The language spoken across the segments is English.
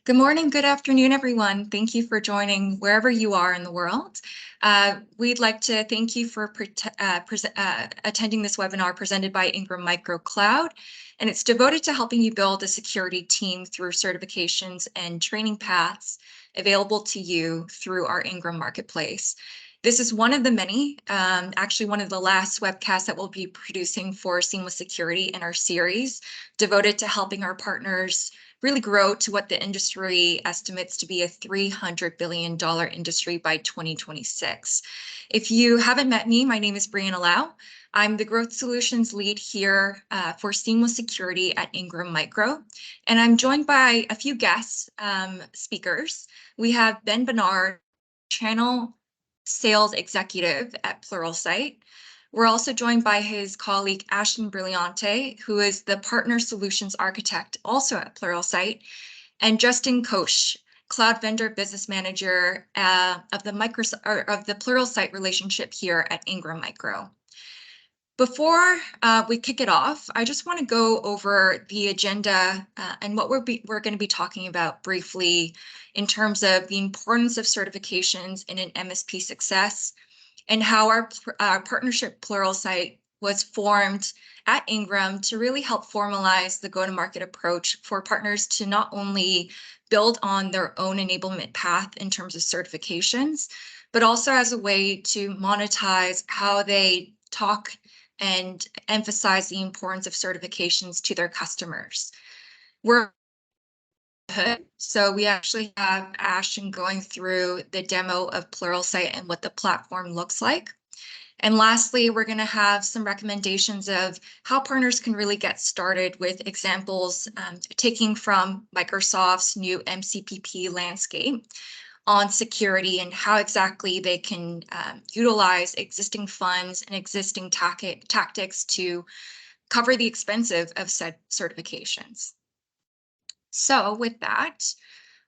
Good morning, good afternoon, everyone. Thank you for joining wherever you are in the world. We'd like to thank you for attending this webinar presented by Ingram Micro Cloud, and it's devoted to helping you build a security team through certifications and training paths available to you through our Ingram Marketplace. This is one of the many, actually one of the last webcasts that we'll be producing for Seamless Security in our series, devoted to helping our partners really grow to what the industry estimates to be a $300 billion industry by 2026. If you haven't met me, my name is Briana. I'm the Growth Solutions Lead here for Seamless Security at Ingram Micro, and I'm joined by a few guest speakers. We have Ben Bernard, Channel Sales Executive at Pluralsight. We're also joined by his colleague, Ashton Brillante, who is the Partner Solutions Architect, also at Pluralsight, and Justin Koch, Cloud Vendor Business Manager of the Pluralsight relationship here at Ingram Micro. Before we kick it off, I just want to go over the agenda and what we're going to be talking about briefly in terms of the importance of certifications in an MSP success, and how our partnership Pluralsight was formed at Ingram to really help formalize the go-to-market approach for partners to not only build on their own enablement path in terms of certifications, but also as a way to monetize how they talk and emphasize the importance of certifications to their customers. So we actually have Ashton going through the demo of Pluralsight and what the platform looks like. And lastly, we're going to have some recommendations of how partners can really get started with examples taking from Microsoft's new MCPP landscape on security and how exactly they can utilize existing funds and existing tactics to cover the expense of said certifications. So with that,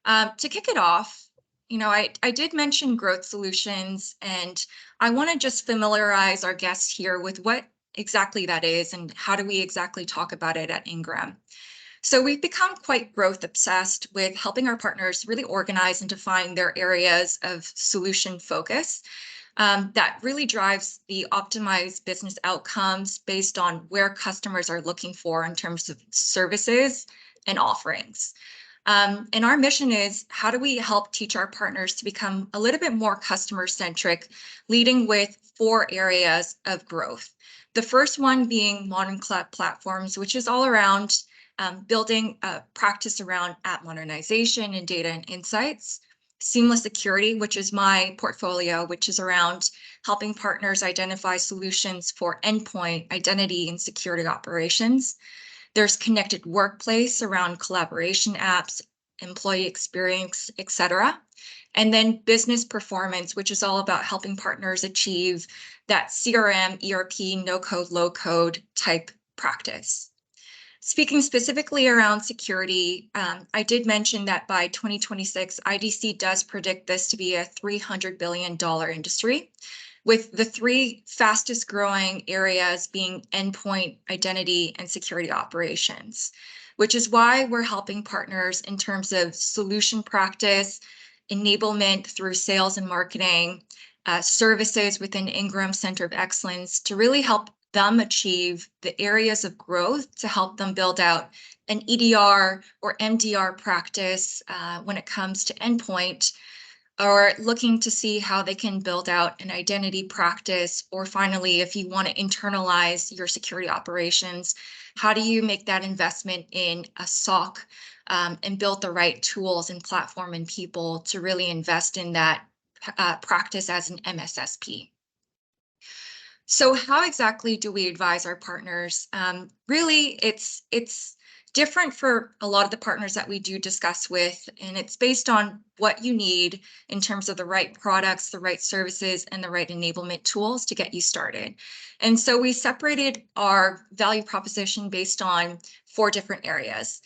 to kick it off, I did mention growth solutions, and I want to just familiarize our guests here with what exactly that is and how do we exactly talk about it at Ingram. So we've become quite growth obsessed with helping our partners really organize and define their areas of solution focus that really drives the optimized business outcomes based on where customers are looking for in terms of services and offerings. And our mission is, how do we help teach our partners to become a little bit more customer-centric, leading with 4 areas of growth. The first one being modern cloud platforms, which is all around building a practice around app modernization and data and insights. Seamless Security, which is my portfolio, which is around helping partners identify solutions for endpoint, identity, and security operations. There's Connected Workplace around collaboration apps, employee experience, etc. And then Business Performance, which is all about helping partners achieve that CRM, ERP, no-code, low-code type practice. Speaking specifically around security, I did mention that by 2026, IDC does predict this to be a $300 billion industry, with the 3 fastest growing areas being endpoint, identity, and security operations, which is why we're helping partners in terms of solution practice, enablement through sales and marketing, services within Ingram Center of Excellence to really help them achieve the areas of growth to help them build out an EDR or MDR practice when it comes to endpoint, or looking to see how they can build out an identity practice, or finally, if you want to internalize your security operations, how do you make that investment in a SOC and build the right tools and platform and people to really invest in that practice as an MSSP. So how exactly do we advise our partners? Really, it's different for a lot of the partners that we do discuss with, and it's based on what you need in terms of the right products, the right services, and the right enablement tools to get you started. And so we separated our value proposition based on 4 different areas.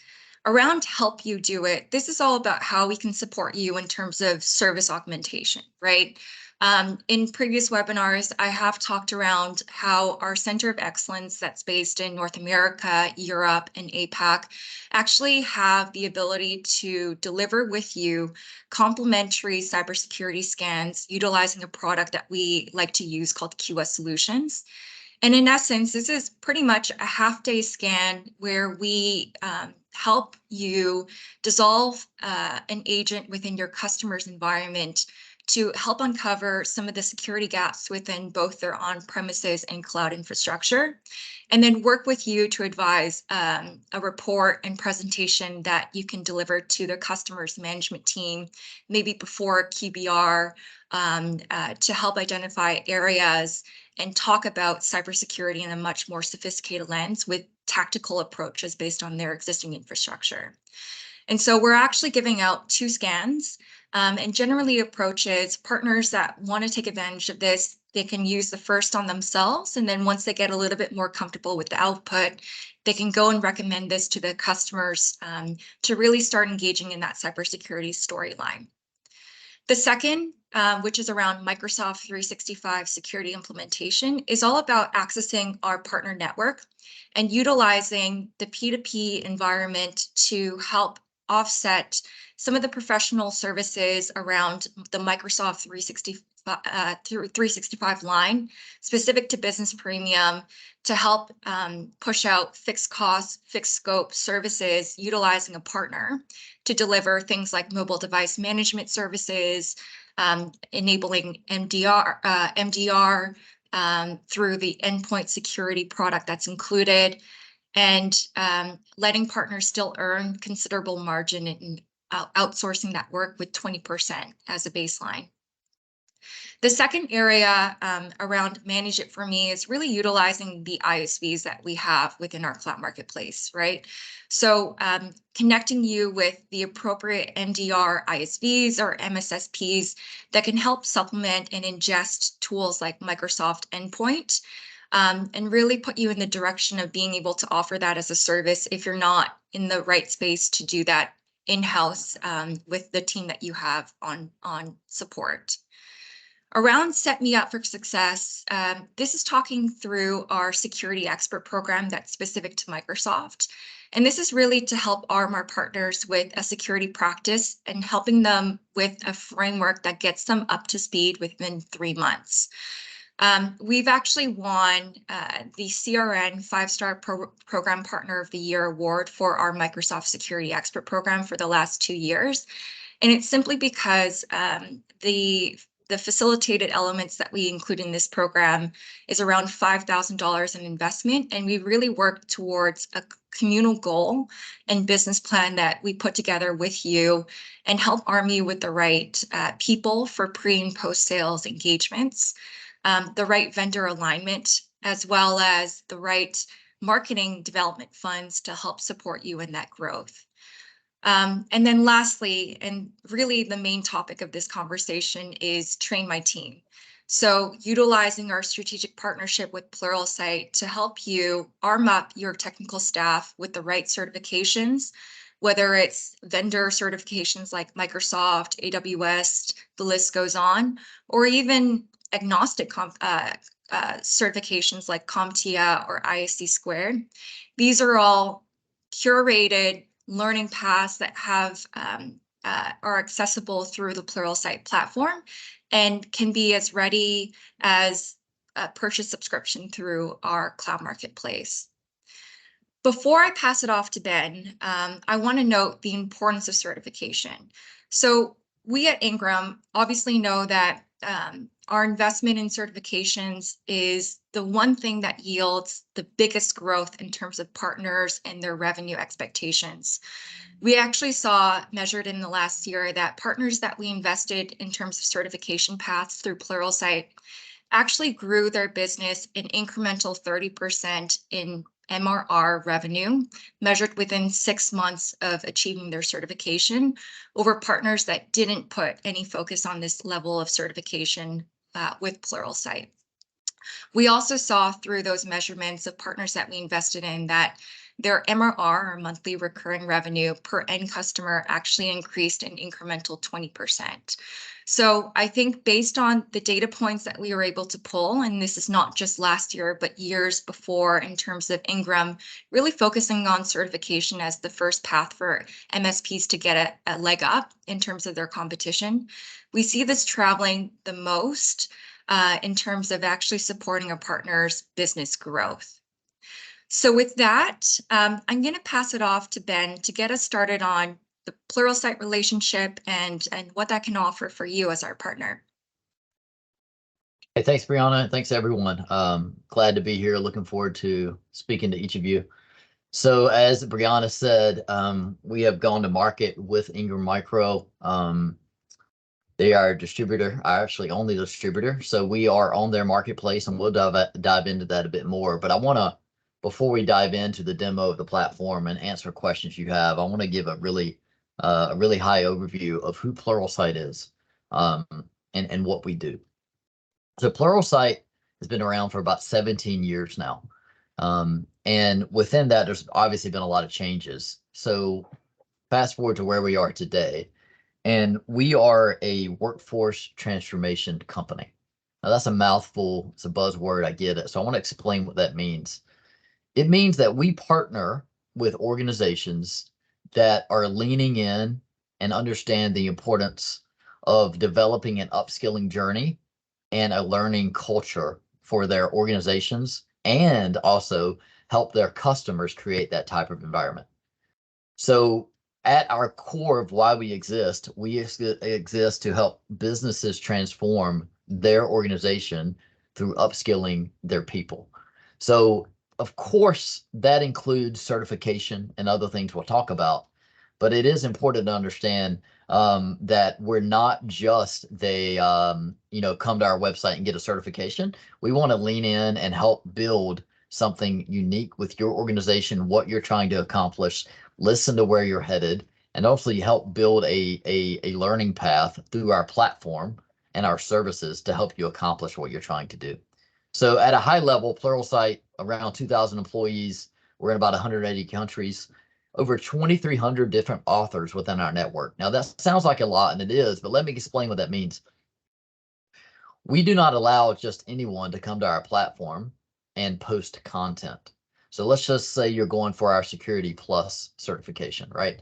Around help you do it, this is all about how we can support you in terms of service augmentation, right? In previous webinars, I have talked around how our Center of Excellence that's based in North America, Europe, and APAC actually have the ability to deliver with you complimentary cybersecurity scans utilizing a product that we like to use called QS Solutions. And in essence, this is pretty much a half-day scan where we help you dissolve an agent within your customer's environment to help uncover some of the security gaps within both their on-premises and cloud infrastructure, and then work with you to advise a report and presentation that you can deliver to the customer's management team, maybe before QBR, to help identify areas and talk about cybersecurity in a much more sophisticated lens with tactical approaches based on their existing infrastructure. And so we're actually giving out 2 scans, and generally approaches partners that want to take advantage of this. They can use the first on themselves, and then once they get a little bit more comfortable with the output, they can go and recommend this to the customers to really start engaging in that cybersecurity storyline. The second, which is around Microsoft 365 security implementation, is all about accessing our partner network and utilizing the P2P environment to help offset some of the professional services around the Microsoft 365 line, specific to business premium, to help push out fixed cost, fixed scope services utilizing a partner to deliver things like mobile device management services, enabling MDR through the endpoint security product that's included, and letting partners still earn considerable margin in outsourcing that work with 20% as a baseline. The second area around Manage It For Me is really utilizing the ISVs that we have within our cloud marketplace, right? So connecting you with the appropriate MDR ISVs or MSSPs that can help supplement and ingest tools like Microsoft Endpoint, and really put you in the direction of being able to offer that as a service if you're not in the right space to do that in-house with the team that you have on support. Around Set Me Up for Success, this is talking through our security expert program that's specific to Microsoft. And this is really to help arm our partners with a security practice and helping them with a framework that gets them up to speed within 3 months. We've actually won the CRN 5-Star Program Partner of the Year award for our Microsoft Security Expert program for the last 2 years. And it's simply because the facilitated elements that we include in this program is around $5,000 in investment, and we really work towards a communal goal and business plan that we put together with you and help arm you with the right people for pre and post sales engagements, the right vendor alignment, as well as the right marketing development funds to help support you in that growth. And then lastly, and really the main topic of this conversation, is train my team. So utilizing our strategic partnership with Pluralsight to help you arm up your technical staff with the right certifications, whether it's vendor certifications like Microsoft, AWS, the list goes on, or even agnostic certifications like CompTIA or ISC squared. These are all curated learning paths that have are accessible through the Pluralsight platform and can be as ready as a purchase subscription through our cloud marketplace. Before I pass it off to Ben, I want to note the importance of certification. So we at Ingram obviously know that our investment in certifications is the one thing that yields the biggest growth in terms of partners and their revenue expectations. We actually saw, measured in the last year, that partners that we invested in terms of certification paths through Pluralsight actually grew their business an incremental 30% in MRR revenue, measured within 6 months of achieving their certification, over partners that didn't put any focus on this level of certification with Pluralsight. We also saw through those measurements of partners that we invested in that their MRR, or monthly recurring revenue, per end customer actually increased an incremental 20%. So I think based on the data points that we were able to pull, and this is not just last year, but years before, in terms of Ingram really focusing on certification as the first path for MSPs to get a leg up in terms of their competition, we see this traveling the most in terms of actually supporting a partner's business growth. So with that, I'm going to pass it off to Ben to get us started on the Pluralsight relationship and what that can offer for you as our partner. Hey, thanks, Briana. Thanks, everyone. Glad to be here. Looking forward to speaking to each of you. So as Briana said, we have gone to market with Ingram Micro. They are a distributor, actually only distributor. So we are on their marketplace, and we'll dive into that a bit more. But I want to, before we dive into the demo of the platform and answer questions you have, I want to give a really high overview of who Pluralsight is, and what we do. So Pluralsight has been around for about 17 years now. And within that, there's obviously been a lot of changes. So fast forward to where we are today, and we are a workforce transformation company. Now that's a mouthful, it's a buzzword, I get it. So I want to explain what that means. It means that we partner with organizations that are leaning in and understand the importance of developing an upskilling journey and a learning culture for their organizations, and also help their customers create that type of environment. So at our core of why we exist to help businesses transform their organization through upskilling their people. So of course, that includes certification and other things we'll talk about, but it is important to understand that we're not just come to our website and get a certification. We want to lean in and help build something unique with your organization, what you're trying to accomplish, listen to where you're headed, and also help build a learning path through our platform and our services to help you accomplish what you're trying to do. So at a high level, Pluralsight, around 2,000 employees, we're in about 180 countries, over 2,300 different authors within our network. Now that sounds like a lot, and it is, but let me explain what that means. We do not allow just anyone to come to our platform and post content. So let's just say you're going for our Security Plus certification, right?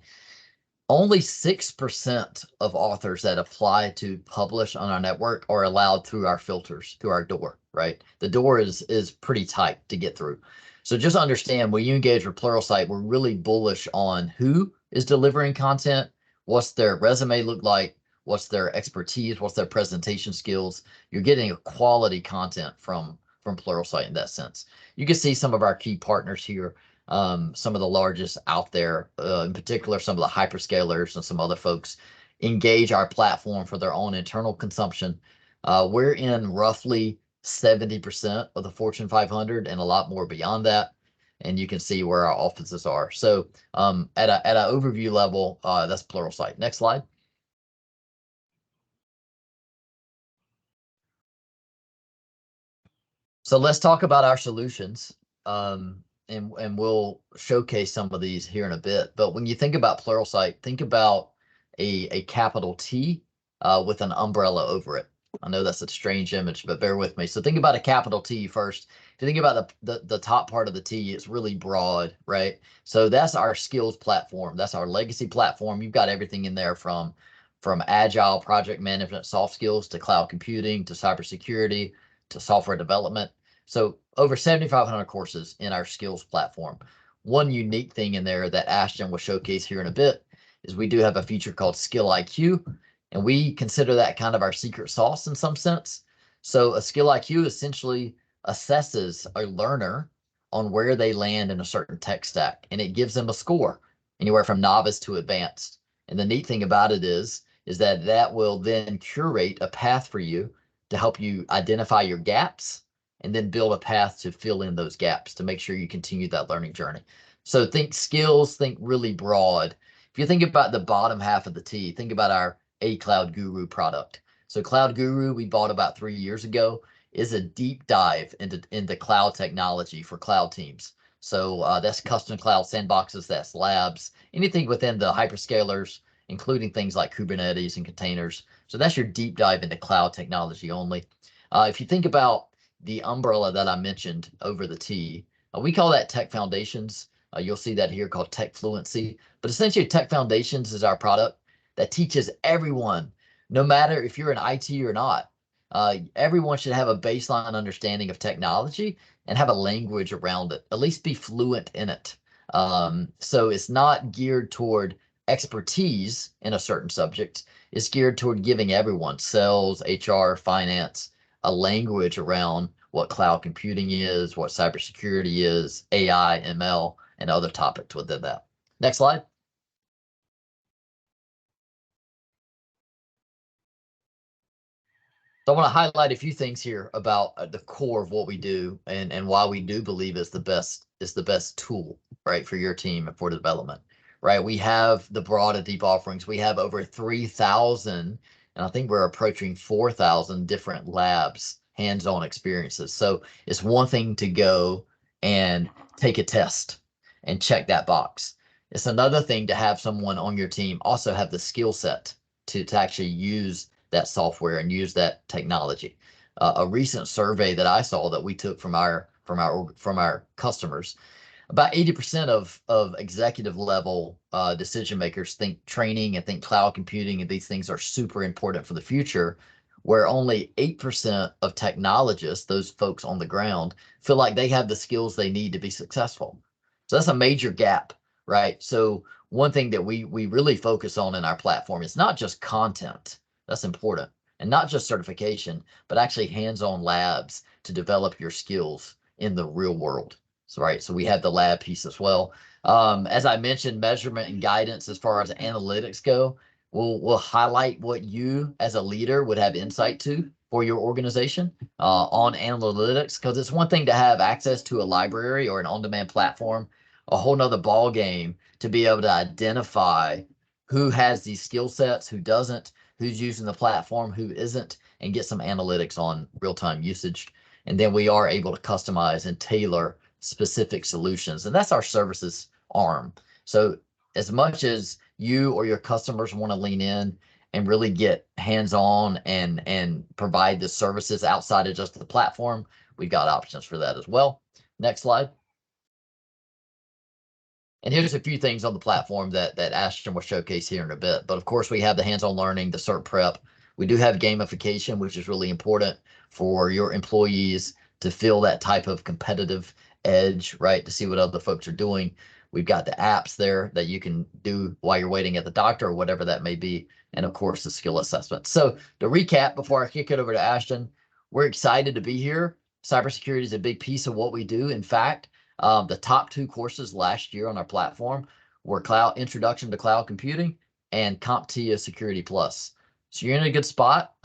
Only 6% of authors that apply to publish on our network are allowed through our filters, through our door, right? The door is pretty tight to get through. So just understand, when you engage with Pluralsight, we're really bullish on who is delivering content, what's their resume look like, what's their expertise, what's their presentation skills. You're getting a quality content from Pluralsight in that sense. You can see some of our key partners here. Some of the largest out there, in particular, some of the hyperscalers and some other folks engage our platform for their own internal consumption. We're in roughly 70% of the Fortune 500 and a lot more beyond that. And you can see where our offices are. So at an overview level, that's Pluralsight. Next slide. So let's talk about our solutions. And we'll showcase some of these here in a bit. But when you think about Pluralsight, think about a capital T with an umbrella over it. I know that's a strange image, but bear with me. So think about a capital T first. If you think about the top part of the T, it's really broad, right? So that's our skills platform. That's our legacy platform. You've got everything in there from agile project management, soft skills, to cloud computing, to cybersecurity, to software development. So over 7,500 courses in our skills platform. One unique thing in there that Ashton will showcase here in a bit is we do have a feature called Skill IQ, and we consider that kind of our secret sauce in some sense. So a Skill IQ essentially assesses a learner on where they land in a certain tech stack, and it gives them a score anywhere from novice to advanced. And the neat thing about it is that will then curate a path for you to help you identify your gaps and then build a path to fill in those gaps to make sure you continue that learning journey. So think skills, think really broad. If you think about the bottom half of the T, think about our A Cloud Guru product. So Cloud Guru, we bought about 3 years ago, is a deep dive into cloud technology for cloud teams. So that's custom cloud sandboxes, that's labs, anything within the hyperscalers, including things like Kubernetes and containers. So that's your deep dive into cloud technology only. If you think about the umbrella that I mentioned over the T, we call that Tech Foundations. You'll see that here called Tech Fluency. But essentially, Tech Foundations is our product that teaches everyone, no matter if you're in IT or not. Everyone should have a baseline understanding of technology and have a language around it, at least be fluent in it. So it's not geared toward expertise in a certain subject. It's geared toward giving everyone, sales, HR, finance, a language around what cloud computing is, what cybersecurity is, AI, ML, and other topics within that. Next slide. So I want to highlight a few things here about the core of what we do and why we do believe is the best tool, right, for your team and for development, right? We have the broad and deep offerings. We have over 3,000, and I think we're approaching 4,000 different labs, hands-on experiences. So it's one thing to go and take a test and check that box. It's another thing to have someone on your team also have the skill set to actually use that software and use that technology. A recent survey that I saw that we took from our customers, about 80% of executive level decision makers think training and think cloud computing and these things are super important for the future, where only 8% of technologists, those folks on the ground, feel like they have the skills they need to be successful. So that's a major gap, right? So one thing that we really focus on in our platform is not just content. That's important. And not just certification, but actually hands-on labs to develop your skills in the real world. So, right. So we have the lab piece as well. As I mentioned, measurement and guidance as far as analytics go, we'll highlight what you as a leader would have insight to for your organization on analytics, because it's one thing to have access to a library or an on-demand platform, a whole nother ball game to be able to identify who has these skill sets, who doesn't, who's using the platform, who isn't, and get some analytics on real-time usage. And then we are able to customize and tailor specific solutions. And that's our services arm. So as much as you or your customers want to lean in and really get hands-on and provide the services outside of just the platform, we've got options for that as well. Next slide. And here's a few things on the platform that Ashton will showcase here in a bit. But of course, we have the hands-on learning, the cert prep. We do have gamification, which is really important for your employees to feel that type of competitive edge, right? To see what other folks are doing. We've got the apps there that you can do while you're waiting at the doctor or whatever that may be. And of course, the skill assessment. So to recap, before I kick it over to Ashton, we're excited to be here. Cybersecurity is a big piece of what we do. In fact, the top 2 courses last year on our platform were Cloud Introduction to Cloud Computing and CompTIA Security Plus. So you're in a good spot.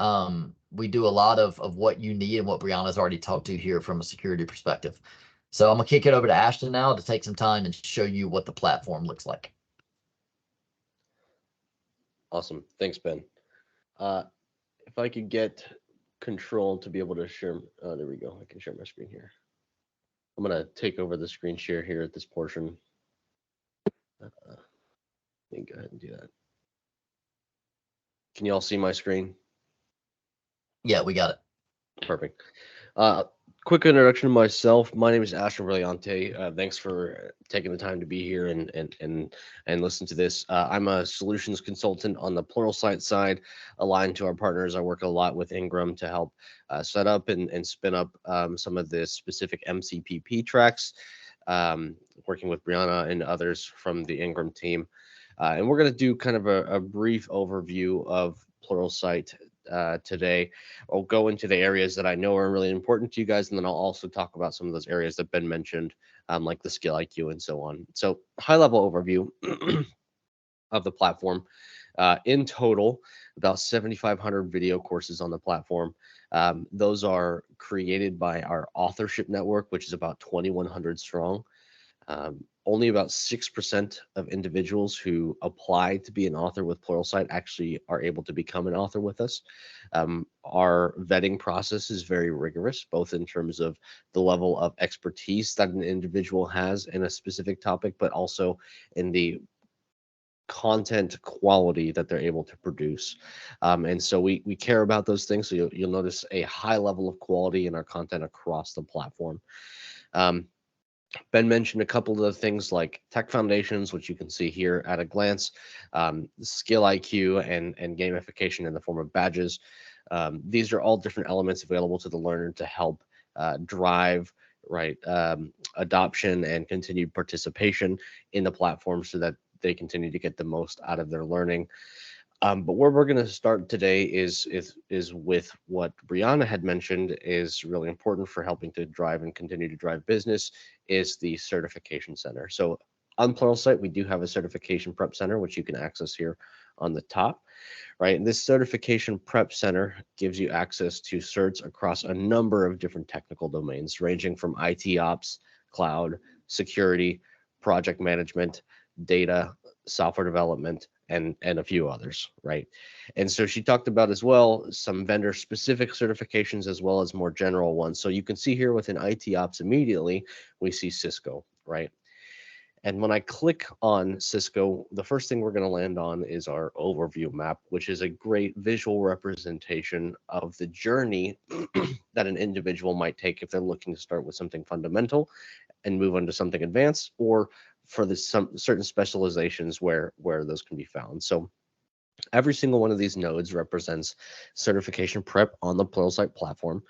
We do a lot of what you need and what Briana's already talked to here from a security perspective. So I'm gonna kick it over to Ashton now to take some time and show you what the platform looks like. Awesome, thanks, Ben. If I could get control to be able to share, there we go. I can share my screen here. I'm gonna take over the screen share here at this portion. Let me go ahead and do that. Can you all see my screen? Yeah, we got it. Perfect. Quick introduction to myself. My name is Ashton Briante. Thanks for taking the time to be here and listen to this. I'm a solutions consultant on the Pluralsight side, aligned to our partners. I work a lot with Ingram to help set up and spin up some of the specific MCPP tracks, working with Briana and others from the Ingram team. And we're going to do kind of a brief overview of Pluralsight today. I'll go into the areas that I know are really important to you guys, and then I'll also talk about some of those areas that Ben mentioned, like the skill IQ and so on. So high level overview of the platform. In total, about 7,500 video courses on the platform. Those are created by our authorship network, which is about 2,100 strong. only about 6% of individuals who apply to be an author with Pluralsight actually are able to become an author with us. Our vetting process is very rigorous, both in terms of the level of expertise that an individual has in a specific topic, but also in the content quality that they're able to produce. And so we care about those things. So you'll notice a high level of quality in our content across the platform. Ben mentioned a couple of the things like tech foundations, which you can see here at a glance, skill IQ, and gamification in the form of badges. These are all different elements available to the learner to help drive adoption and continued participation in the platform so that they continue to get the most out of their learning. But where we're going to start today is with what Briana had mentioned is really important for helping to drive and continue to drive business, is the certification center. So on Pluralsight, we do have a certification prep center, which you can access here on the top, right? And this certification prep center gives you access to certs across a number of different technical domains, ranging from IT ops, cloud, security, project management, data, software development, and a few others, right? And so she talked about as well some vendor specific certifications as well as more general ones. So you can see here within IT ops immediately, we see Cisco, right? And when I click on Cisco, the first thing we're going to land on is our overview map, which is a great visual representation of the journey that an individual might take if they're looking to start with something fundamental and move on to something advanced, or for some certain specializations where those can be found. So every single one of these nodes represents certification prep on the Pluralsight platform.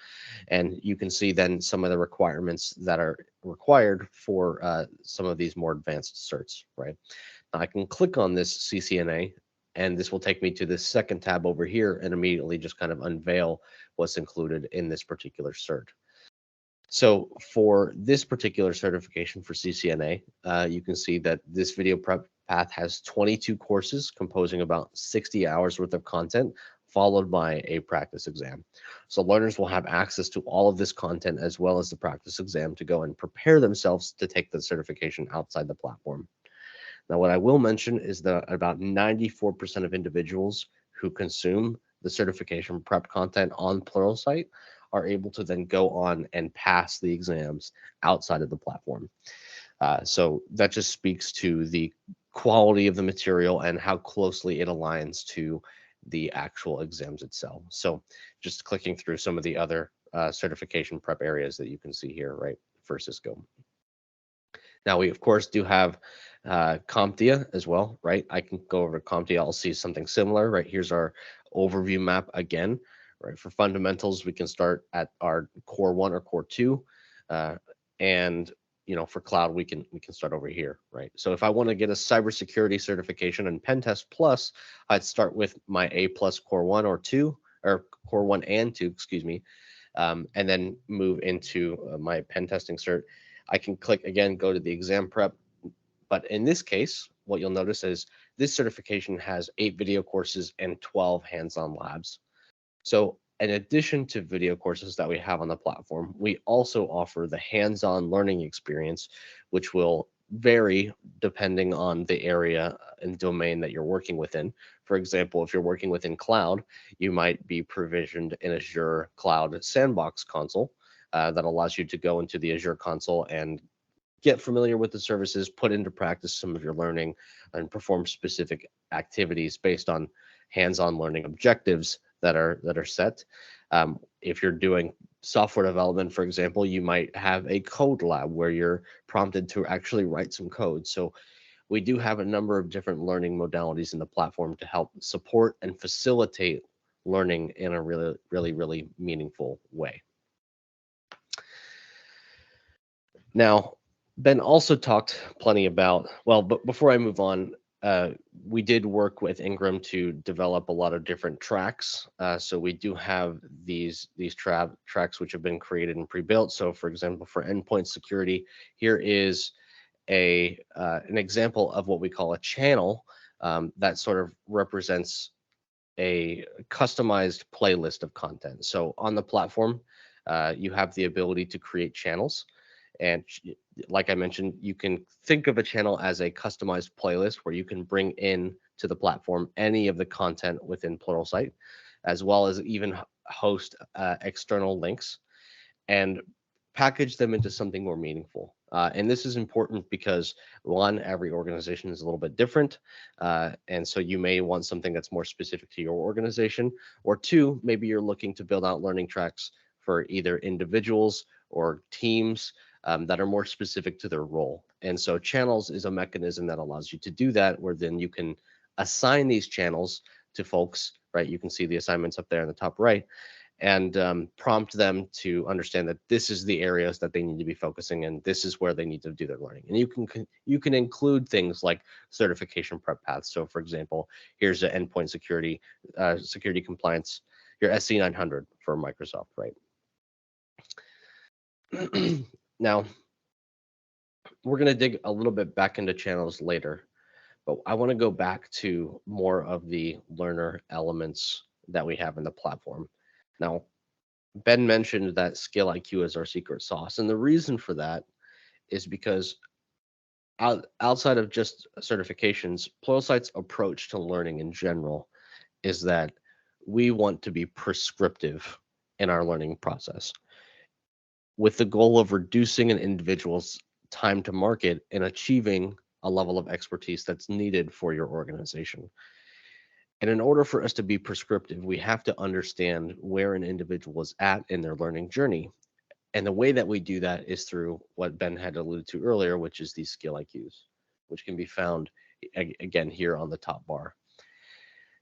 And you can see then some of the requirements that are required for some of these more advanced certs, right? Now I can click on this CCNA, and this will take me to this second tab over here and immediately just kind of unveil what's included in this particular cert. So for this particular certification for CCNA, you can see that this video prep path has 22 courses composing about 60 hours worth of content, followed by a practice exam. So learners will have access to all of this content as well as the practice exam to go and prepare themselves to take the certification outside the platform. Now, what I will mention is that about 94% of individuals who consume the certification prep content on Pluralsight are able to then go on and pass the exams outside of the platform. So that just speaks to the quality of the material and how closely it aligns to the actual exams itself. So just clicking through some of the other certification prep areas that you can see here, right, for Cisco. Now we of course do have CompTIA as well, right? I can go over to CompTIA, I'll see something similar, right? Here's our overview map again, right? For fundamentals, we can start at our core 1 or core 2, and for cloud, we can start over here, right? So if I want to get a cybersecurity certification and pen test plus, I'd start with my A+ core 1 or 2, or core 1 and 2, excuse me, and then move into my pen testing cert. I can click again, go to the exam prep. But in this case, what you'll notice is this certification has 8 video courses and 12 hands-on labs. So in addition to video courses that we have on the platform, we also offer the hands-on learning experience, which will vary depending on the area and domain that you're working within. For example, if you're working within cloud, you might be provisioned in Azure Cloud Sandbox console that allows you to go into the Azure console and get familiar with the services, put into practice some of your learning, and perform specific activities based on hands-on learning objectives that are set. If you're doing software development, for example, you might have a code lab where you're prompted to actually write some code. So we do have a number of different learning modalities in the platform to help support and facilitate learning in a really meaningful way. Now, Ben also talked plenty about, well, but before I move on, we did work with Ingram to develop a lot of different tracks. So we do have these tracks which have been created and pre-built. So for example, for endpoint security, here is an example of what we call a channel that sort of represents a customized playlist of content. So on the platform, you have the ability to create channels. And like I mentioned, you can think of a channel as a customized playlist where you can bring in to the platform any of the content within Pluralsight, as well as even host external links and package them into something more meaningful. And this is important because, one, every organization is a little bit different. And so you may want something that's more specific to your organization. Or two, maybe you're looking to build out learning tracks for either individuals or teams that are more specific to their role. And so channels is a mechanism that allows you to do that, where then you can assign these channels to folks, right? You can see the assignments up there in the top right, and prompt them to understand that this is the areas that they need to be focusing in. This is where they need to do their learning. And you can include things like certification prep paths. So for example, here's the endpoint security, security compliance, your SC 900 for Microsoft, right? Now, we're going to dig a little bit back into channels later, but I want to go back to more of the learner elements that we have in the platform. Now, Ben mentioned that skill IQ is our secret sauce. And the reason for that is because outside of just certifications, Pluralsight's approach to learning in general is that we want to be prescriptive in our learning process, with the goal of reducing an individual's time to market and achieving a level of expertise that's needed for your organization. And in order for us to be prescriptive, we have to understand where an individual is at in their learning journey. And the way that we do that is through what Ben had alluded to earlier, which is these skill IQs, which can be found again here on the top bar.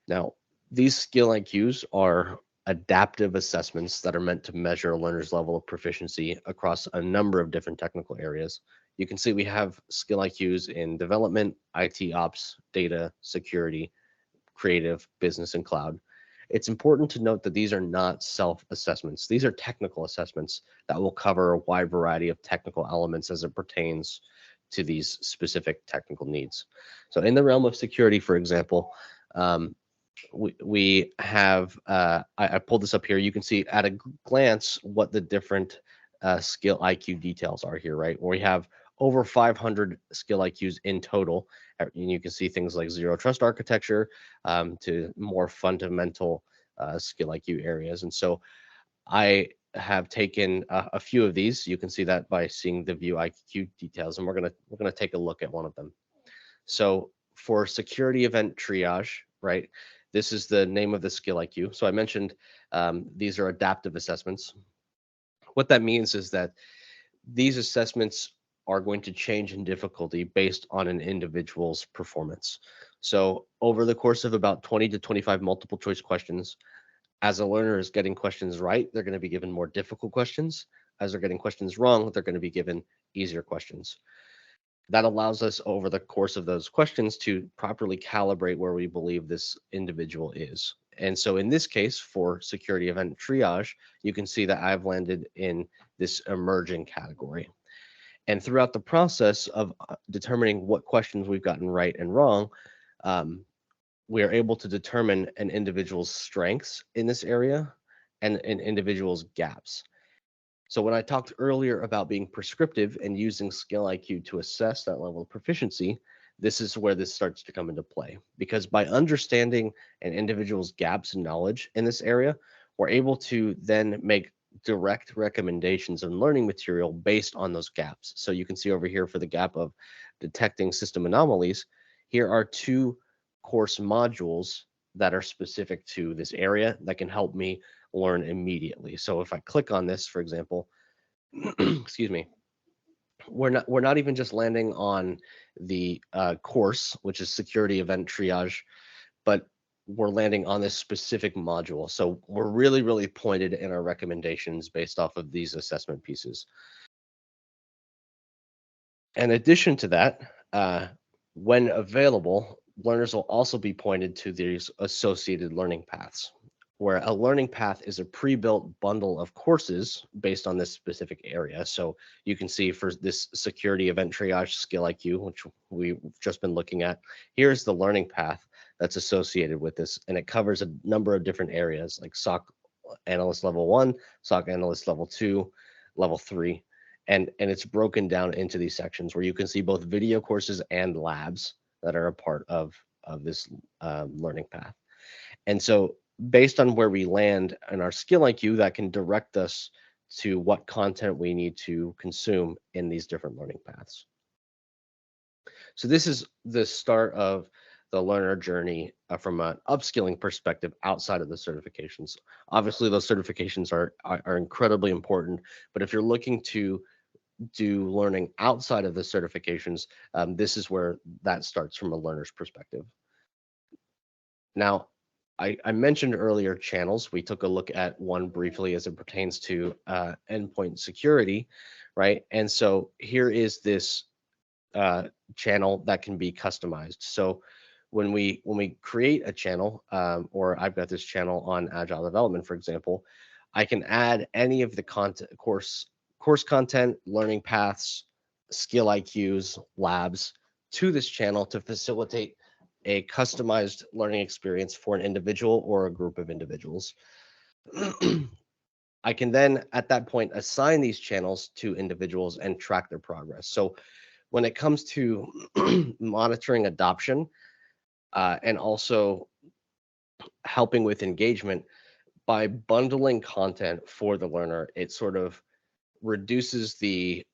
Now, these skill IQs are adaptive assessments that are meant to measure a learner's level of proficiency across a number of different technical areas. You can see we have skill IQs in development, IT ops, data, security, creative, business, and cloud. It's important to note that these are not self-assessments. These are technical assessments that will cover a wide variety of technical elements as it pertains to these specific technical needs. So in the realm of security, for example, we have, I pulled this up here. You can see at a glance what the different skill IQ details are here, right? Where we have over 500 skill IQs in total. And you can see things like zero trust architecture to more fundamental skill IQ areas. And so I have taken a few of these. You can see that by seeing the view IQ details, and we're gonna take a look at one of them. So for security event triage, right? This is the name of the skill IQ. So I mentioned these are adaptive assessments. What that means is that these assessments are going to change in difficulty based on an individual's performance. So over the course of about 20 to 25 multiple choice questions, as a learner is getting questions right, they're going to be given more difficult questions. As they're getting questions wrong, they're going to be given easier questions. That allows us over the course of those questions to properly calibrate where we believe this individual is. And so in this case, for security event triage, you can see that I've landed in this emerging category. And throughout the process of determining what questions we've gotten right and wrong, we are able to determine an individual's strengths in this area and an individual's gaps. So when I talked earlier about being prescriptive and using skill IQ to assess that level of proficiency, this is where this starts to come into play. Because by understanding an individual's gaps in knowledge in this area, we're able to then make direct recommendations and learning material based on those gaps. So you can see over here for the gap of detecting system anomalies, here are 2 course modules that are specific to this area that can help me learn immediately. So if I click on this, for example, excuse me, we're not even just landing on the course, which is security event triage, but we're landing on this specific module. So we're really, really pointed in our recommendations based off of these assessment pieces. In addition to that, when available, learners will also be pointed to these associated learning paths, where a learning path is a pre-built bundle of courses based on this specific area. So you can see for this security event triage skill IQ, which we've just been looking at, here's the learning path that's associated with this. And it covers a number of different areas like SOC analyst level 1, SOC analyst level 2, level 3. And it's broken down into these sections where you can see both video courses and labs that are a part of this learning path. And so based on where we land in our skill IQ, that can direct us to what content we need to consume in these different learning paths. So this is the start of the learner journey from an upskilling perspective outside of the certifications. Obviously, those certifications are incredibly important, but if you're looking to do learning outside of the certifications, this is where that starts from a learner's perspective. Now, I mentioned earlier channels. We took a look at one briefly as it pertains to endpoint security, right? And so here is this channel that can be customized. So when we create a channel, or I've got this channel on Agile development, for example, I can add any of the content, course content, learning paths, skill IQs, labs to this channel to facilitate a customized learning experience for an individual or a group of individuals. I can then, at that point, assign these channels to individuals and track their progress. So when it comes to monitoring adoption and also helping with engagement, by bundling content for the learner, it sort of reduces the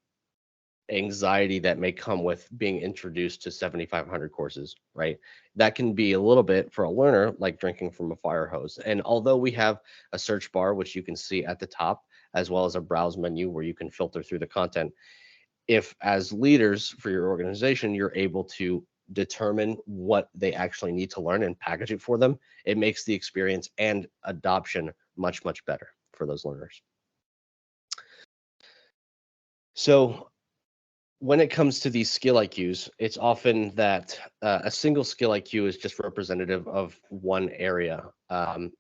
anxiety that may come with being introduced to 7,500 courses, right? That can be a little bit for a learner like drinking from a fire hose. And although we have a search bar, which you can see at the top, as well as a browse menu where you can filter through the content, if as leaders for your organization, you're able to determine what they actually need to learn and package it for them, it makes the experience and adoption much, much better for those learners. So when it comes to these skill IQs, it's often that a single skill IQ is just representative of one area,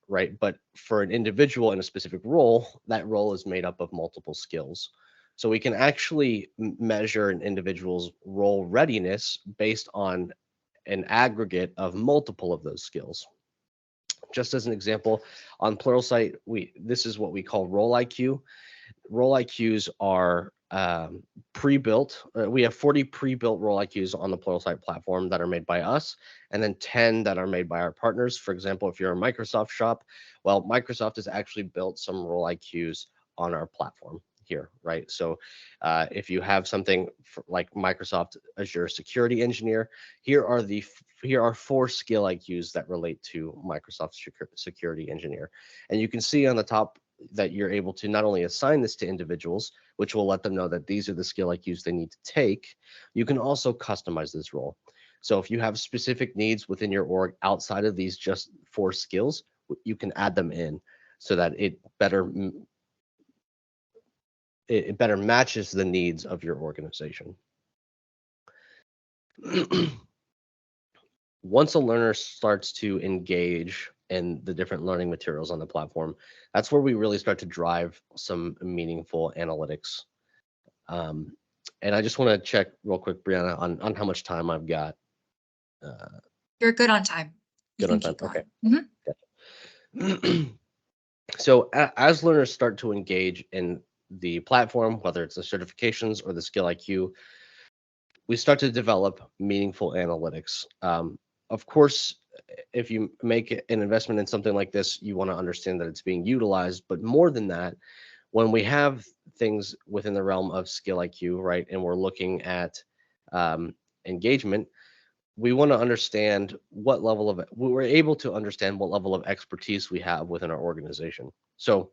right? But for an individual in a specific role, that role is made up of multiple skills. So we can actually measure an individual's role readiness based on an aggregate of multiple of those skills. Just as an example, on Pluralsight, this is what we call role IQ. Role IQs are pre-built. We have 40 pre-built role IQs on the Pluralsight platform that are made by us, and then 10 that are made by our partners. For example, if you're a Microsoft shop, well, Microsoft has actually built some role IQs on our platform here, right? So if you have something like Microsoft Azure Security Engineer, here are 4 skill IQs that relate to Microsoft Security Engineer. And you can see on the top that you're able to not only assign this to individuals, which will let them know that these are the skill IQs they need to take, you can also customize this role. So if you have specific needs within your org outside of these just 4 skills, you can add them in so that it better matches the needs of your organization. Once a learner starts to engage in the different learning materials on the platform, that's where we really start to drive some meaningful analytics. And I just want to check real quick, Briana, on how much time I've got. You're good on time. Good on time. Okay. Mm-hmm. So as learners start to engage in the platform, whether it's the certifications or the skill IQ, we start to develop meaningful analytics. Of course, if you make an investment in something like this, you want to understand that it's being utilized. But more than that, when we have things within the realm of skill IQ, right, and we're looking at engagement, we want to understand we're able to understand what level of expertise we have within our organization. So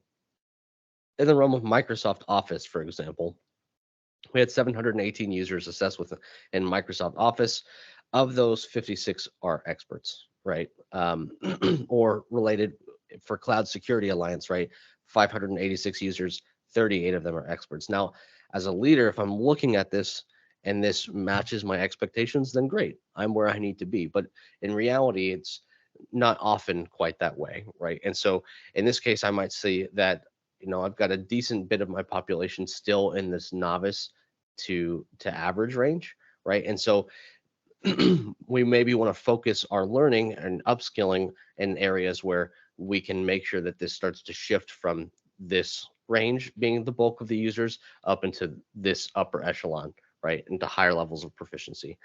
in the realm of Microsoft Office, for example, we had 718 users assessed in Microsoft Office. Of those, 56 are experts, right? Or related for Cloud Security Alliance, right? 586 users, 38 of them are experts. Now, as a leader, if I'm looking at this and this matches my expectations, then great, I'm where I need to be. But in reality, it's not often quite that way, right? And so in this case, I might say that, I've got a decent bit of my population still in this novice to average range, right? And so we maybe want to focus our learning and upskilling in areas where we can make sure that this starts to shift from this range being the bulk of the users up into this upper echelon, right, into higher levels of proficiency.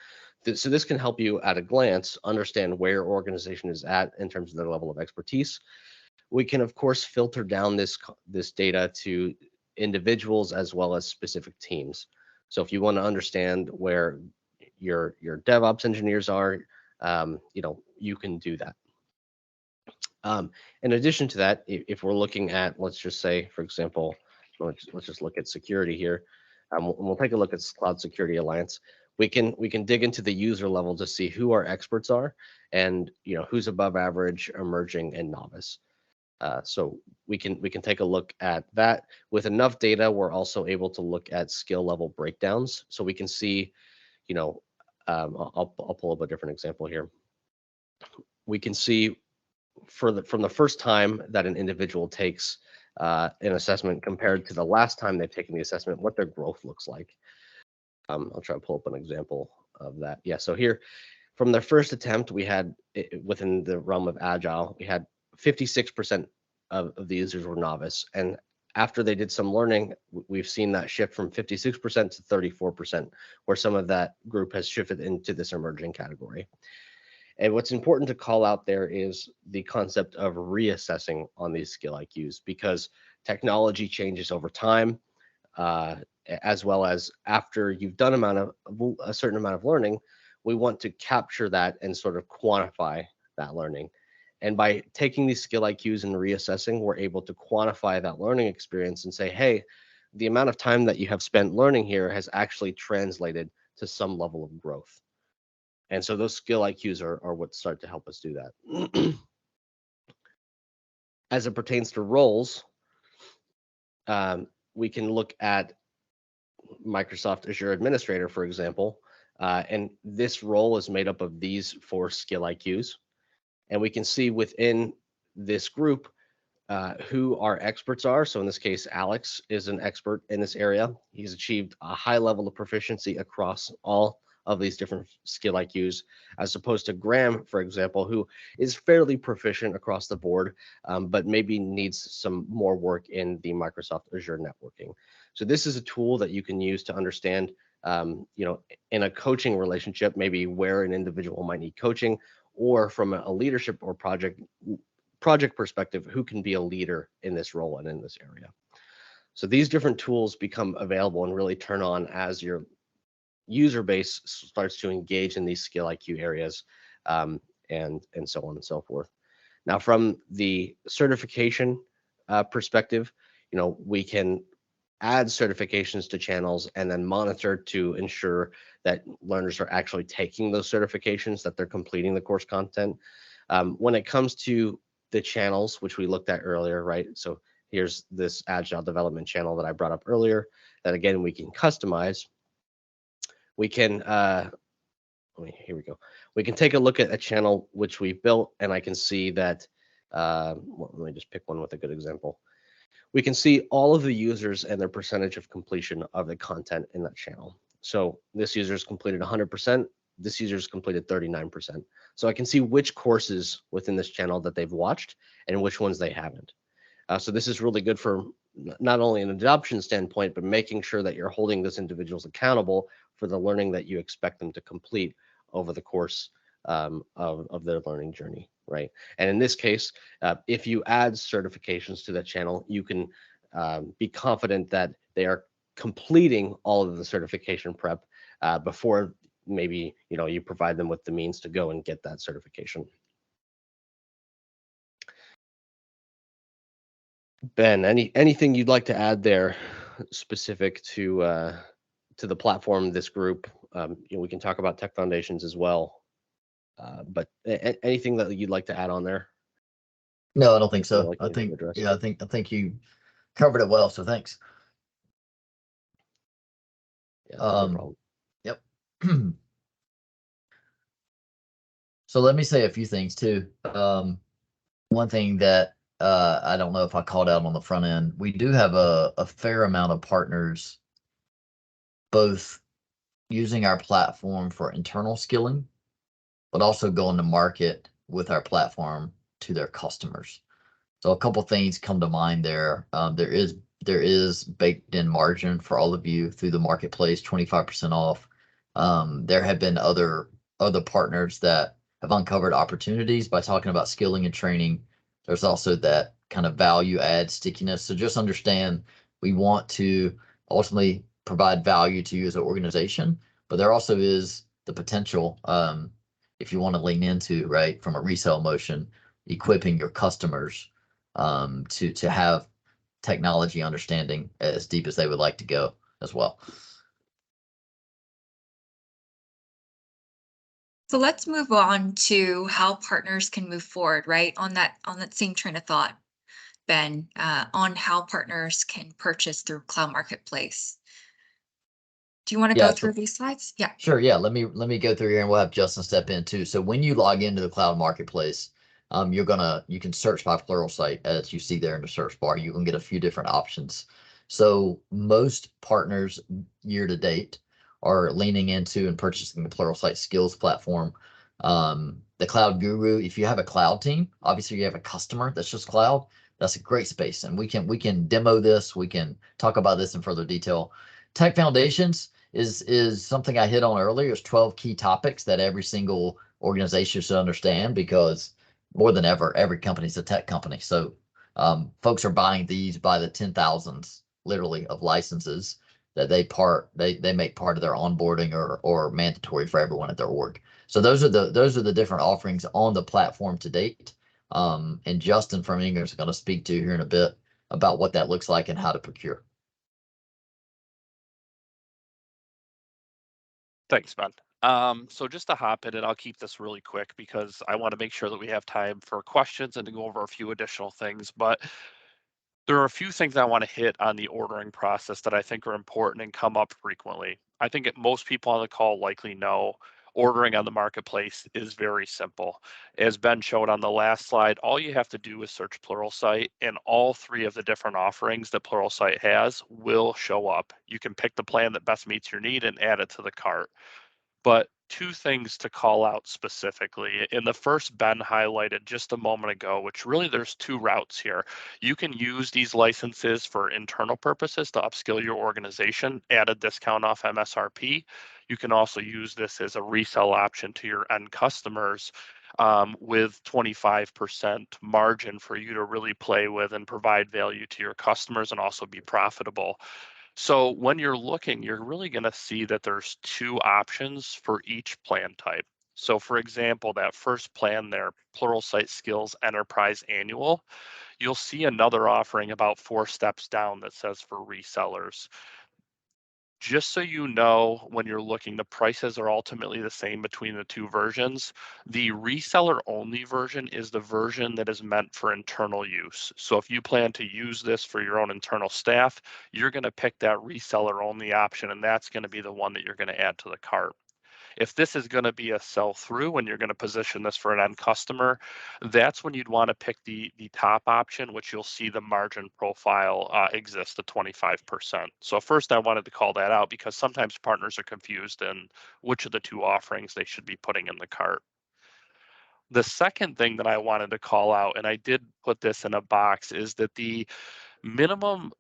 So this can help you at a glance understand where your organization is at in terms of their level of expertise. We can, of course, filter down this data to individuals as well as specific teams. So if you want to understand where your DevOps engineers are, you can do that. In addition to that, if we're looking at, let's just say, for example, let's just look at security here. We'll take a look at Cloud Security Alliance. We can dig into the user level to see who our experts are and who's above average, emerging, and novice. So we can take a look at that. With enough data, we're also able to look at skill level breakdowns. So we can see, I'll pull up a different example here. We can see from the first time that an individual takes an assessment compared to the last time they've taken the assessment, what their growth looks like. I'll try to pull up an example of that. Yeah, so here, from their first attempt, we had, within the realm of Agile, we had 56% of the users were novice. And after they did some learning, we've seen that shift from 56% to 34%, where some of that group has shifted into this emerging category. And what's important to call out there is the concept of reassessing on these skill IQs, because technology changes over time, as well as after you've done a certain amount of learning. We want to capture that and sort of quantify that learning. And by taking these skill IQs and reassessing, we're able to quantify that learning experience and say, hey, the amount of time that you have spent learning here has actually translated to some level of growth. And so those skill IQs are what start to help us do that. As it pertains to roles, we can look at Microsoft Azure Administrator, for example, and this role is made up of these 4 skill IQs. And we can see within this group who our experts are. So in this case, Alex is an expert in this area. He's achieved a high level of proficiency across all of these different skill IQs, as opposed to Graham, for example, who is fairly proficient across the board, but maybe needs some more work in the Microsoft Azure networking. So this is a tool that you can use to understand, in a coaching relationship, maybe where an individual might need coaching, or from a leadership or project perspective, who can be a leader in this role and in this area. So these different tools become available and really turn on as your user base starts to engage in these skill IQ areas, and so on and so forth. Now, from the certification perspective, we can add certifications to channels and then monitor to ensure that learners are actually taking those certifications, that they're completing the course content. When it comes to the channels, which we looked at earlier, right? So here's this Agile development channel that I brought up earlier, that again, we can customize. We can, here we go. We can take a look at a channel which we built, and I can see that, let me just pick one with a good example. We can see all of the users and their percentage of completion of the content in that channel. So this user's completed 100%, this user's completed 39%. So I can see which courses within this channel that they've watched and which ones they haven't. So this is really good for not only an adoption standpoint, but making sure that you're holding those individuals accountable for the learning that you expect them to complete over the course of their learning journey, right? And in this case, if you add certifications to that channel, you can be confident that they are completing all of the certification prep before maybe you provide them with the means to go and get that certification. Ben, anything you'd like to add there specific to the platform, this group? We can talk about Tech Foundations as well, but anything that you'd like to add on there? No, I don't think so. Like I think you covered it well. So thanks. Yeah, no problem. Yep. So let me say a few things too. One thing that I don't know if I called out on the front end, we do have a fair amount of partners, both using our platform for internal skilling, but also going to market with our platform to their customers. So a couple things come to mind there. There is There is baked in margin for all of you through the marketplace, 25% off. There have been other partners that have uncovered opportunities by talking about skilling and training. There's also that kind of value add stickiness. So just understand we want to ultimately provide value to you as an organization, but there also is the potential, if you want to lean into, right, from a resale motion, equipping your customers to have technology understanding as deep as they would like to go as well. So let's move on to how partners can move forward, right? On that same train of thought, Ben, on how partners can purchase through Cloud Marketplace. Do you want to Yeah, go through these slides? Yeah. Sure. Yeah. Let me go through here and we'll have Justin step in too. So when you log into the cloud marketplace, you can search by Pluralsight as you see there in the search bar. You can get a few different options. So most partners year to date are leaning into and purchasing the Pluralsight skills platform. The Cloud Guru, if you have a cloud team, obviously you have a customer that's just cloud. That's a great space. And we can demo this. We can talk about this in further detail. Tech Foundations is something I hit on earlier. Is 12 key topics that every single organization should understand, because more than ever, every company is a tech company. So folks are buying these by the 10,000s, literally, of licenses that they make part of their onboarding or mandatory for everyone at their org. So those are the different offerings on the platform to date. And Justin from Ingram is going to speak to you here in a bit about what that looks like and how to procure. Thanks, Ben. So just to hop in, and I'll keep this really quick because I want to make sure that we have time for questions and to go over a few additional things. But there are a few things I want to hit on the ordering process that I think are important and come up frequently. I think most people on the call likely know ordering on the marketplace is very simple. As Ben showed on the last slide, all you have to do is search Pluralsight, and all three of the different offerings that Pluralsight has will show up. You can pick the plan that best meets your need and add it to the cart. But two things to call out specifically. In the first, Ben highlighted just a moment ago, which really there's two routes here. You can use these licenses for internal purposes to upskill your organization, add a discount off MSRP. You can also use this as a resell option to your end customers with 25% margin for you to really play with and provide value to your customers and also be profitable. So when you're looking, you're really going to see that there's two options for each plan type. So for example, that first plan there, Pluralsight Skills Enterprise Annual, you'll see another offering about 4 steps down that says for resellers. Just so you know, when you're looking, the prices are ultimately the same between the two versions. The reseller only version is the version that is meant for internal use. So if you plan to use this for your own internal staff, you're going to pick that reseller only option, and that's going to be the one that you're going to add to the cart. If this is going to be a sell through and you're going to position this for an end customer, that's when you'd want to pick the top option, which you'll see the margin profile exists at 25%. So first I wanted to call that out because sometimes partners are confused in which of the two offerings they should be putting in the cart. The second thing that I wanted to call out, and I did put this in a box, is that the minimum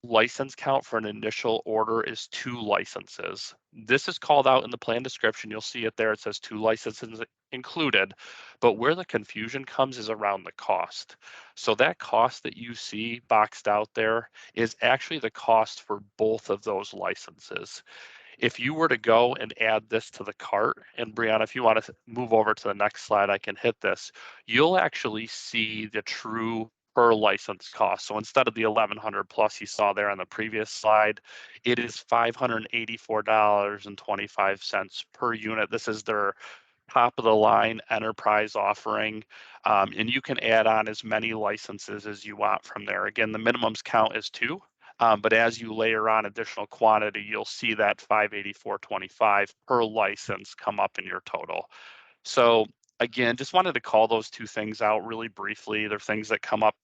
license count for an initial order is 2 licenses. This is called out in the plan description. You'll see it there. It says 2 licenses included, but where the confusion comes is around the cost. So that cost that you see boxed out there is actually the cost for both of those licenses. If you were to go and add this to the cart, and Briana, if you want to move over to the next slide, I can hit this. You'll actually see the true per license cost. So instead of the 1,100 plus you saw there on the previous slide, it is $584.25 per unit. This is their top of the line enterprise offering. And you can add on as many licenses as you want from there. Again, the minimums count as 2. But as you layer on additional quantity, you'll see that $584.25 per license come up in your total. So again, just wanted to call those two things out really briefly. They're things that come up,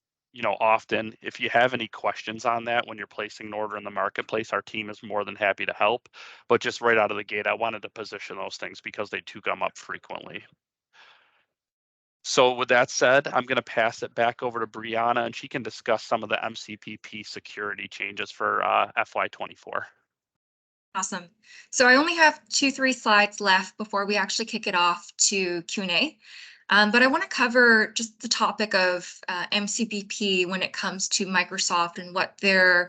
often. If you have any questions on that when you're placing an order in the marketplace, our team is more than happy to help. But just right out of the gate, I wanted to position those things because they do come up frequently. So with that said, I'm going to pass it back over to Briana, and she can discuss some of the MCPP security changes for FY24. Awesome. So I only have 3 slides left before we actually kick it off to Q&A. But I want to cover just the topic of MCPP when it comes to Microsoft and what they're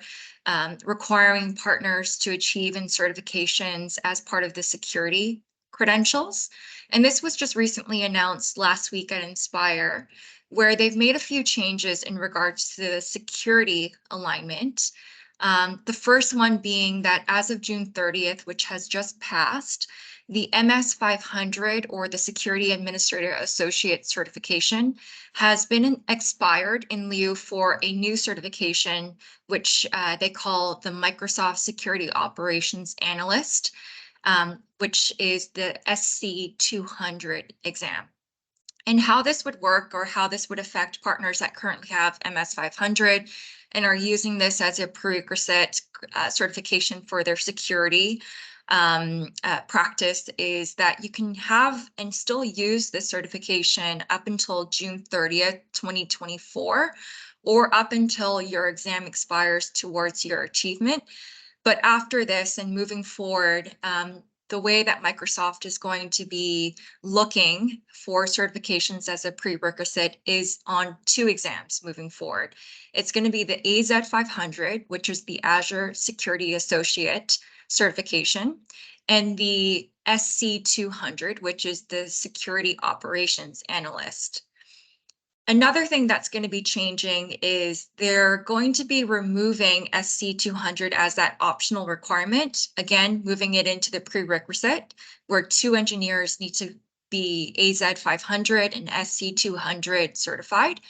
requiring partners to achieve in certifications as part of the security credentials. And this was just recently announced last week at Inspire, where they've made a few changes in regards to the security alignment. The first one being that as of June 30th, which has just passed, the MS 500 or the Security Administrator Associate certification has been expired in lieu for a new certification, which they call the Microsoft Security Operations Analyst, which is the SC 200 exam. And how this would work, or how this would affect partners that currently have MS 500 and are using this as a prerequisite certification for their security practice, is that you can have and still use this certification up until June 30th, 2024, or up until your exam expires towards your achievement. But after this and moving forward, the way that Microsoft is going to be looking for certifications as a prerequisite is on 2 exams moving forward. It's going to be the AZ 500, which is the Azure Security Associate certification, and the SC 200, which is the Security Operations Analyst. Another thing that's going to be changing is they're going to be removing SC 200 as that optional requirement, again, moving it into the prerequisite, where 2 engineers need to be AZ 500 and SC 200 certified.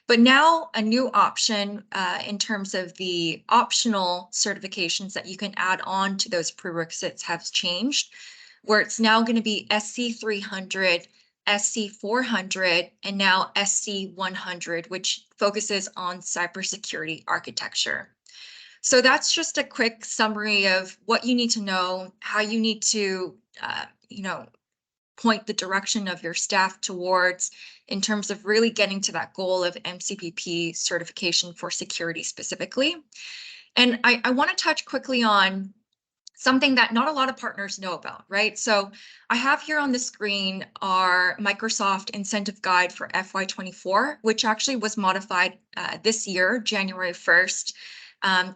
But now a new option in terms of the optional certifications that you can add on to those prerequisites has changed, where it's now going to be SC 300, SC 400, and now SC 100, which focuses on cybersecurity architecture. So that's just a quick summary of what you need to know, how you need to, point the direction of your staff towards in terms of really getting to that goal of MCPP certification for security specifically. And I want to touch quickly on something that not a lot of partners know about, right? So I have here on the screen our Microsoft incentive guide for FY24, which actually was modified this year, January 1st,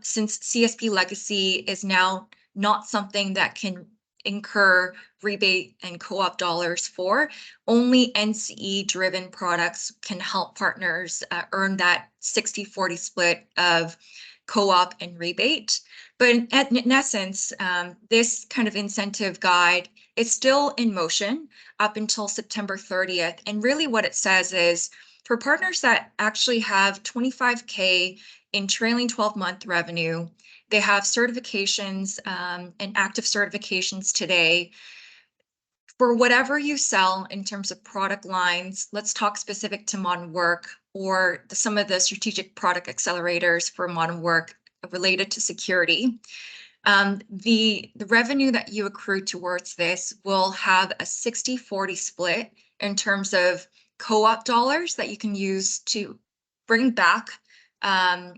since CSP legacy is now not something that can incur rebate and co-op dollars for. Only NCE driven products can help partners earn that 60-40 split of co-op and rebate. But in essence, this kind of incentive guide is still in motion up until September 30th. And really what it says is for partners that actually have 25K in trailing 12-month revenue, they have certifications and active certifications today. For whatever you sell in terms of product lines, let's talk specific to modern work or some of the strategic product accelerators for modern work related to security. The revenue that you accrue towards this will have a 60-40 split in terms of co-op dollars that you can use to bring back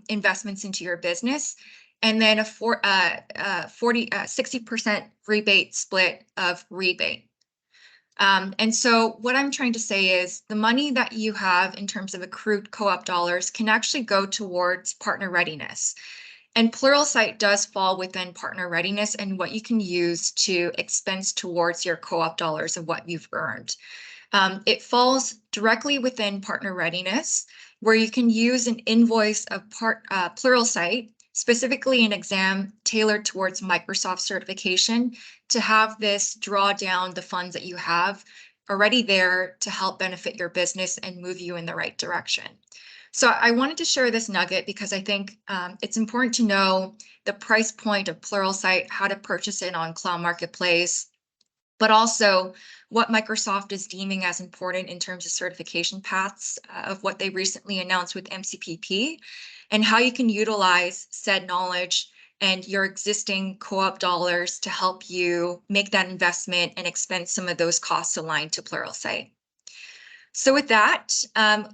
investments into your business, and then a 60% rebate split of rebate. And so what I'm trying to say is the money that you have in terms of accrued co-op dollars can actually go towards partner readiness. And Pluralsight does fall within partner readiness and what you can use to expense towards your co-op dollars of what you've earned. It falls directly within partner readiness, where you can use an invoice of Pluralsight, specifically an exam tailored towards Microsoft certification, to have this draw down the funds that you have already there to help benefit your business and move you in the right direction. So I wanted to share this nugget because I think it's important to know the price point of Pluralsight, how to purchase it on Cloud Marketplace, but also what Microsoft is deeming as important in terms of certification paths of what they recently announced with MCPP, and how you can utilize said knowledge and your existing co-op dollars to help you make that investment and expense some of those costs aligned to Pluralsight. So with that,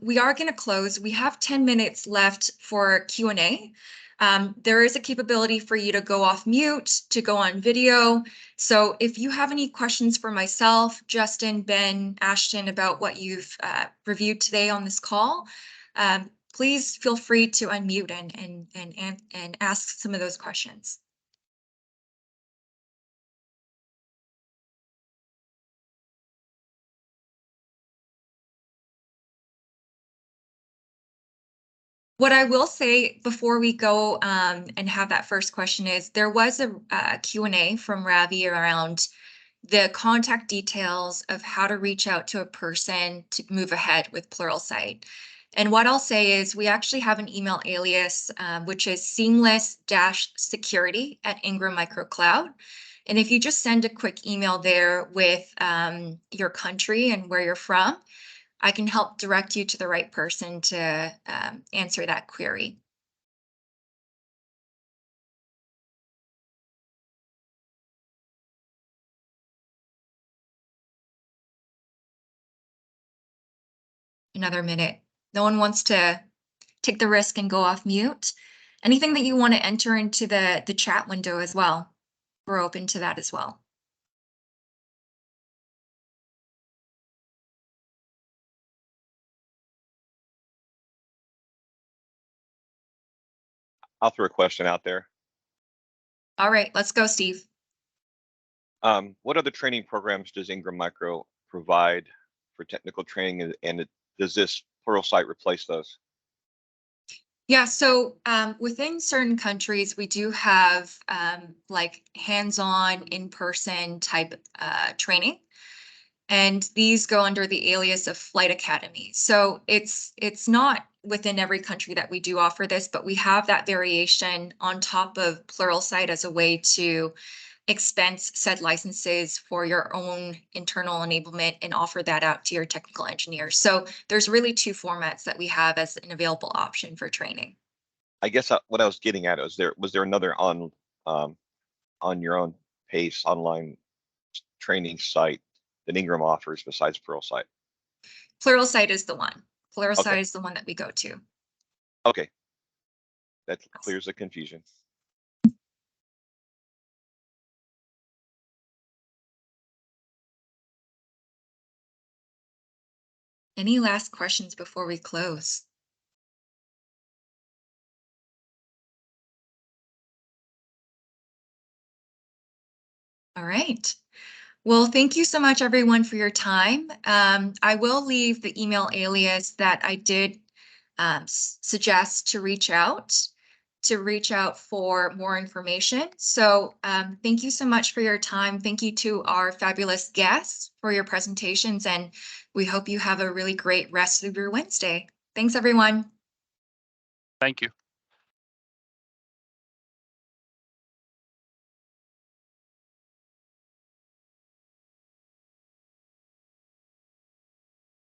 we are going to close. We have 10 minutes left for Q&A. There is a capability for you to go off mute, to go on video. So if you have any questions for myself, Justin, Ben, Ashton, about what you've reviewed today on this call, please feel free to unmute and ask some of those questions. What I will say before we go and have that first question is there was a Q&A from Ravi around the contact details of how to reach out to a person to move ahead with Pluralsight. And what I'll say is we actually have an email alias, which is seamless-security@Ingram Microcloud. And if you just send a quick email there with your country and where you're from, I can help direct you to the right person to answer that query. Another minute. No one wants to take the risk and go off mute. Anything that you want to enter into the chat window as well, we're open to that as well. I'll throw a question out there. All right, let's go, Steve. What other training programs does Ingram Micro provide for technical training, and does this Pluralsight replace those? Yeah, so within certain countries, we do have like hands-on, in-person type training. And these go under the alias of Flight Academy. So it's not within every country that we do offer this, but we have that variation on top of Pluralsight as a way to expense said licenses for your own internal enablement and offer that out to your technical engineers. So there's really two formats that we have as an available option for training. I guess what I was getting at is was there another on your own pace online training site that Ingram offers besides Pluralsight? Pluralsight is the one. Pluralsight Okay. is the one that we go to. Okay, that clears the confusion. Any last questions before we close? All right. Well, thank you so much, everyone, for your time. I will leave the email alias that I did suggest to reach out for more information. So thank you so much for your time. Thank you to our fabulous guests for your presentations, and we hope you have a really great rest of your Wednesday. Thanks, everyone. Thank you.